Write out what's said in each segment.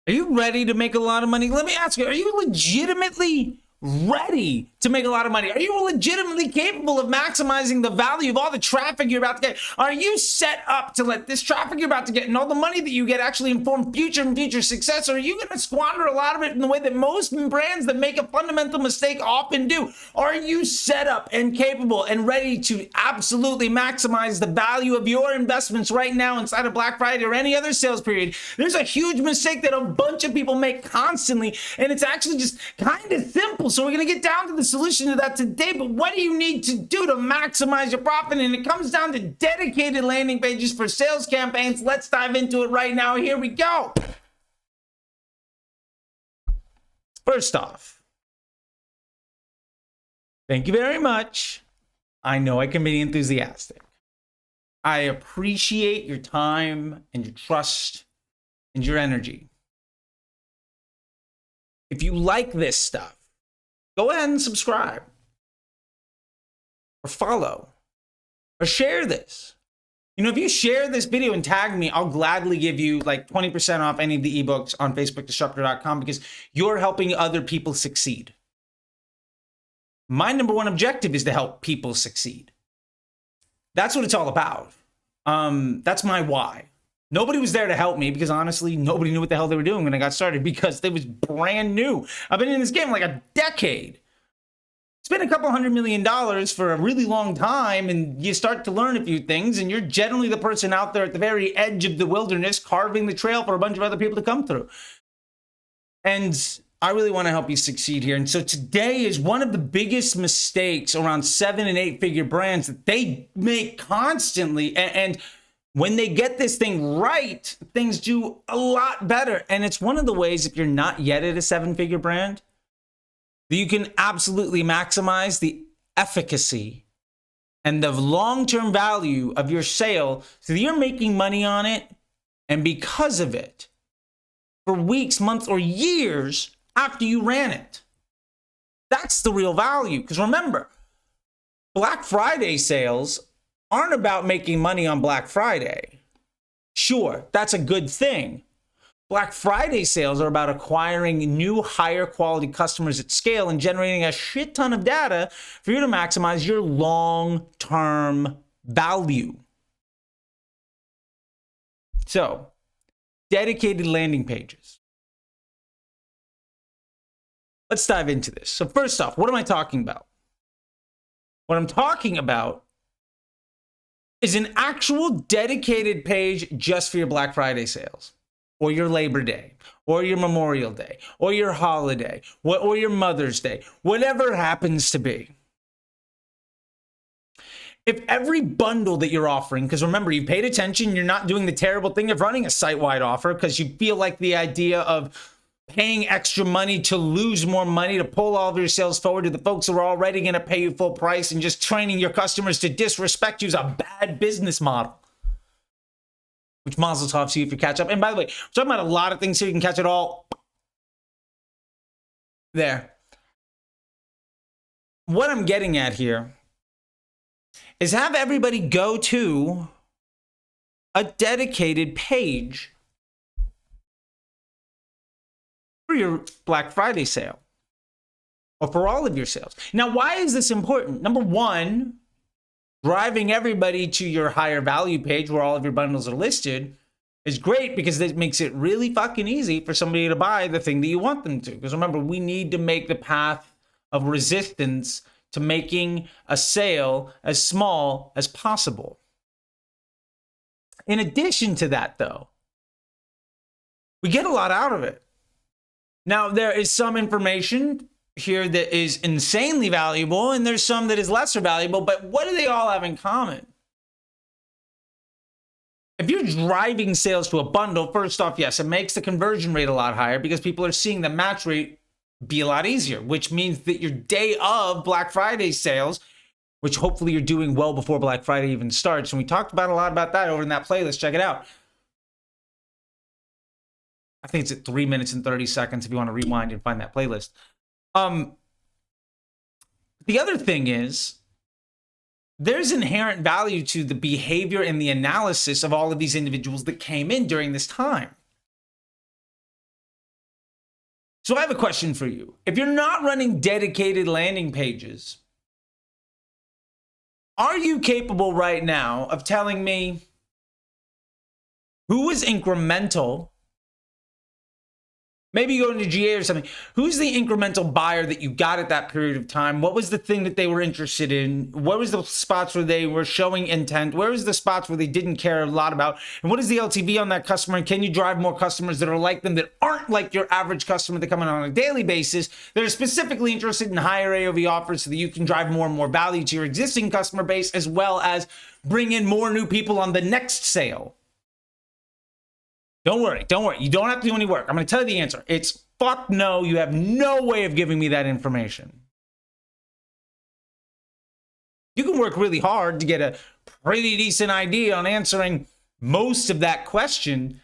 Are you ready to make a lot of money? Let me ask you, are you legitimately ready to make a lot of money? Are you legitimately capable of maximizing the value of all the traffic you're about to get? Are you set up to let this traffic you're about to get and all the money that you get actually inform future and future success? Or are you going to squander a lot of it in the way that most brands that make a fundamental mistake often do? Are you set up and capable and ready to absolutely maximize the value of your investments right now inside of Black Friday or any other sales period? There's a huge mistake that a bunch of people make constantly, and it's actually just kind of simple. So we're going to get down to the solution to that today. But what do you need to do to maximize your profit? And it comes down to dedicated landing pages for sales campaigns. Let's dive into it right now. Here we go. First off, thank you very much. I know I can be enthusiastic. I appreciate your time and your trust and your energy. If you like this stuff, go ahead and subscribe or follow or share this. You know, if you share this video and tag me, I'll gladly give you like 20% off any of the ebooks on facebookdisruptor.com because you're helping other people succeed. My number one objective is to help people succeed. That's what it's all about. That's my why. Nobody was there to help me because honestly, nobody knew what the hell they were doing when I got started because it was brand new. I've been in this game like a decade. Spent a couple $100 million for a really long time, and you start to learn a few things, and you're generally the person out there at the very edge of the wilderness carving the trail for a bunch of other people to come through. And I really want to help you succeed here. And so today is one of the biggest mistakes around 7- and 8-figure brands that they make constantly. And when they get this thing right, things do a lot better. And it's one of the ways, if you're not yet at a 7-figure brand, that you can absolutely maximize the efficacy and the long-term value of your sale so that you're making money on it. And because of it, for weeks, months, or years after you ran it. That's the real value. Because remember, Black Friday sales aren't about making money on Black Friday. Sure, that's a good thing. Black Friday sales are about acquiring new, higher quality customers at scale and generating a shit ton of data for you to maximize your long-term value. So, dedicated landing pages. Let's dive into this. So first off, what am I talking about? What I'm talking about is an actual dedicated page just for your Black Friday sales, or your Labor Day, or your Memorial Day, or your holiday, or your Mother's Day, whatever it happens to be. If every bundle that you're offering, because remember, you paid attention, you're not doing the terrible thing of running a site-wide offer because you feel like the idea of paying extra money to lose more money to pull all of your sales forward to the folks who are already going to pay you full price and just training your customers to disrespect you is a bad business model. Which mazel tov to you if you catch up. And by the way, we're talking about a lot of things here. You can catch it all there. What I'm getting at here is have everybody go to a dedicated page for your Black Friday sale or for all of your sales. Now, why is this important? Number one, driving everybody to your higher value page where all of your bundles are listed is great because it makes it really fucking easy for somebody to buy the thing that you want them to. Because remember, we need to make the path of resistance to making a sale as small as possible. In addition to that, though, we get a lot out of it. Now, there is some information here that is insanely valuable, and there's some that is lesser valuable, but what do they all have in common? If you're driving sales to a bundle, first off, yes, it makes the conversion rate a lot higher because people are seeing the match rate be a lot easier, which means that your day of Black Friday sales, which hopefully you're doing well before Black Friday even starts, and we talked about a lot about that over in that playlist, check it out. I think it's at 3 minutes and 30 seconds if you want to rewind and find that playlist. The other thing is, there's inherent value to the behavior and the analysis of all of these individuals that came in during this time. So I have a question for you. If you're not running dedicated landing pages, are you capable right now of telling me who is incremental? Maybe you go into GA or something. Who's the incremental buyer that you got at that period of time? What was the thing that they were interested in? What was the spots where they were showing intent? Where was the spots where they didn't care a lot about? And what is the LTV on that customer? And can you drive more customers that are like them, that aren't like your average customer that come in on a daily basis, that are specifically interested in higher AOV offers so that you can drive more and more value to your existing customer base, as well as bring in more new people on the next sale? Don't worry. You don't have to do any work. I'm going to tell you the answer. It's fuck no. You have no way of giving me that information. You can work really hard to get a pretty decent idea on answering most of that question,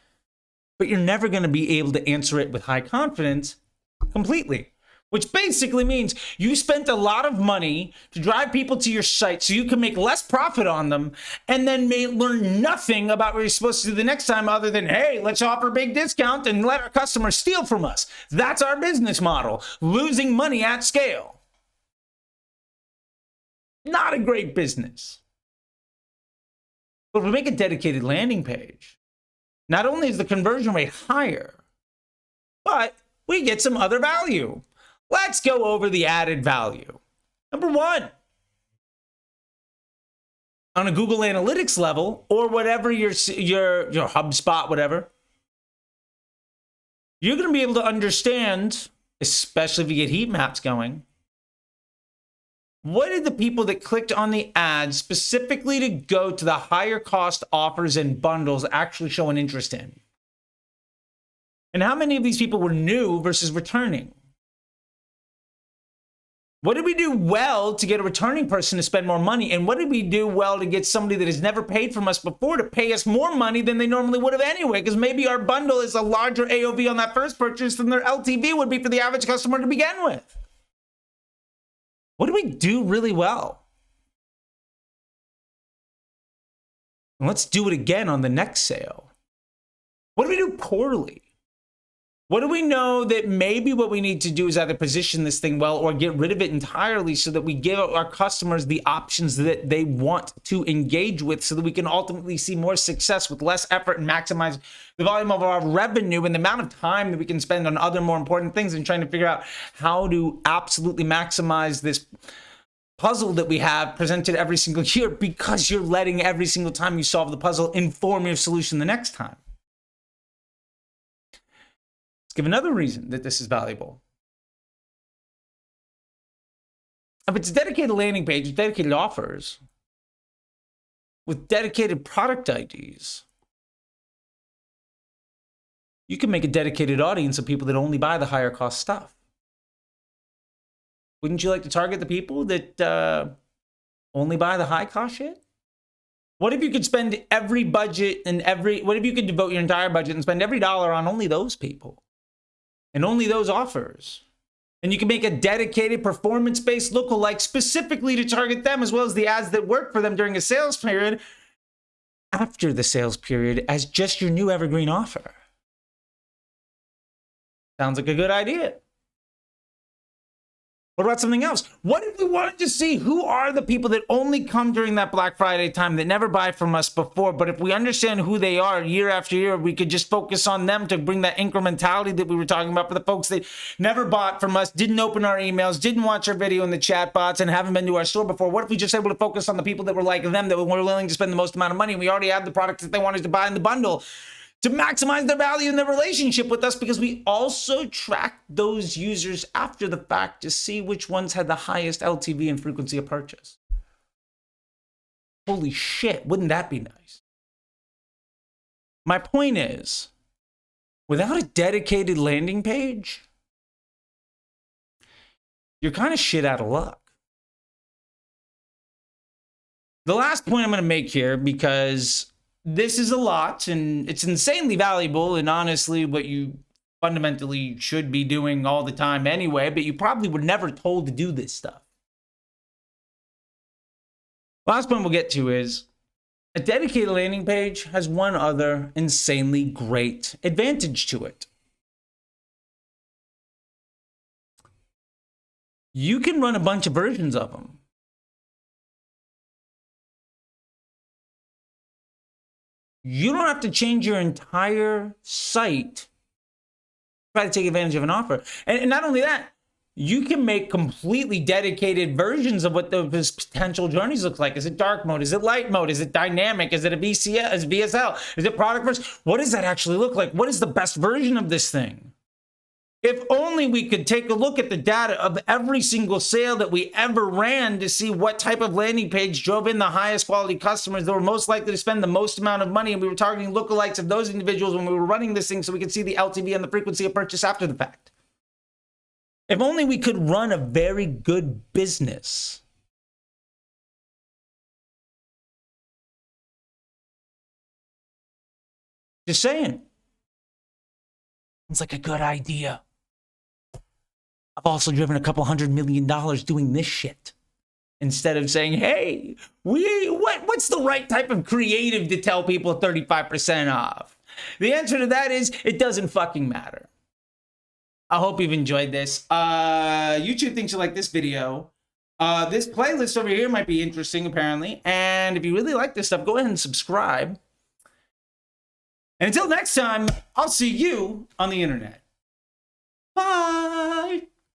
but you're never going to be able to answer it with high confidence completely. Which basically means you spent a lot of money to drive people to your site so you can make less profit on them, and then may learn nothing about what you're supposed to do the next time other than, hey, let's offer a big discount and let our customers steal from us. That's our business model. Losing money at scale. Not a great business. But if we make a dedicated landing page, not only is the conversion rate higher, but we get some other value. Let's go over the added value. Number one, on a Google Analytics level, or whatever your HubSpot, whatever, you're going to be able to understand, especially if you get heat maps going, what did the people that clicked on the ads specifically to go to the higher cost offers and bundles actually show an interest in? And how many of these people were new versus returning? What did we do well to get a returning person to spend more money? And what did we do well to get somebody that has never paid from us before to pay us more money than they normally would have anyway? Because maybe our bundle is a larger AOV on that first purchase than their LTV would be for the average customer to begin with. What did we do really well? And let's do it again on the next sale. What do we do poorly? What do we know that maybe what we need to do is either position this thing well or get rid of it entirely so that we give our customers the options that they want to engage with so that we can ultimately see more success with less effort and maximize the volume of our revenue and the amount of time that we can spend on other more important things and trying to figure out how to absolutely maximize this puzzle that we have presented every single year, because you're letting every single time you solve the puzzle inform your solution the next time. Give another reason that this is valuable. If it's a dedicated landing page with dedicated offers, with dedicated product IDs, you can make a dedicated audience of people that only buy the higher cost stuff. Wouldn't you like to target the people that only buy the high cost shit? What if you could spend every budget and what if you could devote your entire budget and spend every dollar on only those people? And only those offers. And you can make a dedicated performance-based lookalike specifically to target them, as well as the ads that work for them during a sales period after the sales period as just your new evergreen offer. Sounds like a good idea. What about something else? What if we wanted to see who are the people that only come during that Black Friday time, that never buy from us before, but if we understand who they are year after year, we could just focus on them to bring that incrementality that we were talking about for the folks that never bought from us, didn't open our emails, didn't watch our video in the chat bots, and haven't been to our store before. What if we just able to focus on the people that were like them, that were willing to spend the most amount of money, and we already had the products that they wanted to buy in the bundle, to maximize their value in their relationship with us, because we also track those users after the fact to see which ones had the highest LTV and frequency of purchase. Holy shit, wouldn't that be nice? My point is, without a dedicated landing page, you're kind of shit out of luck. The last point I'm going to make here, because this is a lot and it's insanely valuable and honestly what you fundamentally should be doing all the time anyway, but you probably were never told to do this stuff. Last point we'll get to is a dedicated landing page has one other insanely great advantage to it. you can run a bunch of versions of them. You don't have to change your entire site to try to take advantage of an offer. And not only that, you can make completely dedicated versions of what those potential journeys look like. Is it dark mode? Is it light mode? Is it dynamic? Is it a VCS? Is it VSL? Is it product first? What does that actually look like? What is the best version of this thing? If only we could take a look at the data of every single sale that we ever ran to see what type of landing page drove in the highest quality customers that were most likely to spend the most amount of money. And we were targeting lookalikes of those individuals when we were running this thing so we could see the LTV and the frequency of purchase after the fact. If only we could run a very good business. Just saying. It's like a good idea. I've also driven a couple $100 million doing this shit. Instead of saying, hey, what's the right type of creative to tell people 35% off? The answer to that is it doesn't fucking matter. I hope you've enjoyed this. YouTube thinks you like this video. This playlist over here might be interesting, apparently. And if you really like this stuff, go ahead and subscribe. And until next time, I'll see you on the internet. Bye.